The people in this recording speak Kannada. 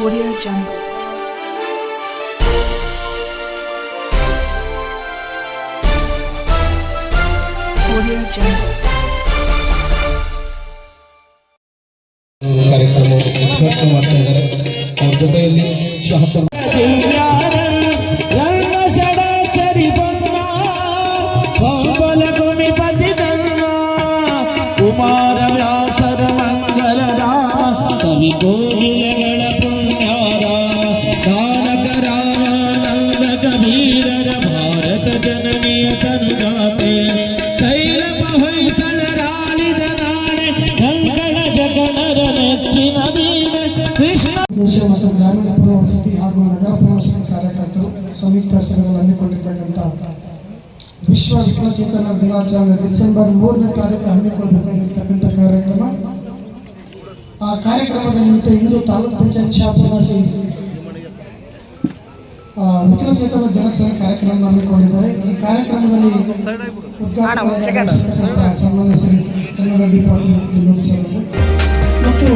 Audio Jungle. Audio Jungle. ಕಾರ್ಯಕ್ರಮ ಉದ್ಘಾಟನೆ ಮಾಡ್ತಾ ಇದ್ದಾರೆ. ಅವ್ರ ಜೊತೆಯಲ್ಲಿ ಶಹಪುರ ಕುಮಾರ ವ್ಯಾಸರ ಮಂಗಲಧಾಮ ಕವಿ ಕೋಗಿಲೆಗಳ ಪುಣ್ಯಾರ ಬಾಲಕ ರಾಮಾನಂದ ಕಬೀರರ ಭಾರತ ಜನನಿಯ ತನುಜಾತೆ ತೈಲಪ ಹೊಯ್ಸಳರಾಳಿದ ನಾಳೆ ಕಂಕಣ ಜಗಣರ ನೆಚ್ಚಿನ ಬೀರೆ ಕೃಷ್ಣ ಮತ್ತು ಗ್ರಾಮೀಣ ಪುನರ್ವಸತಿ ಹಾಗೂ ನಗರ ಪುನರ್ವಸತಿ ಕಾರ್ಯಕರ್ತರು ಸಂಯುಕ್ತ ಹೆಸರುಗಳನ್ನು ಹಮ್ಮಿಕೊಂಡಿರ್ತಕ್ಕಂಥ ವಿಶ್ವ ವಿಕಲಚೇತನ ದಿನಾಚರಣೆ ಡಿಸೆಂಬರ್ 3ನೇ ತಾರೀಕು ಹಮ್ಮಿಕೊಳ್ಳಬೇಕಾಗಿರ್ತಕ್ಕಂಥ ಕಾರ್ಯಕ್ರಮ. ಆ ಕಾರ್ಯಕ್ರಮದ ನಿಮಿತ್ತ ಇಂದು ತಾಲೂಕು ಪಂಚಾಯತ್ ಶಾಪುರದಲ್ಲಿ ವಿಕಲಚೇತನ ದಿನಾಚರಣೆ ಕಾರ್ಯಕ್ರಮ ಹಮ್ಮಿಕೊಂಡಿದ್ದಾರೆ. ಈ ಕಾರ್ಯಕ್ರಮದಲ್ಲಿ ಉದ್ಘಾಟನೆ ಸನ್ಮಾನ್ಯ ಶ್ರೀ ಚನ್ನರೆಡ್ಡಿ ಪಾಟೀಲ್ ಮತ್ತು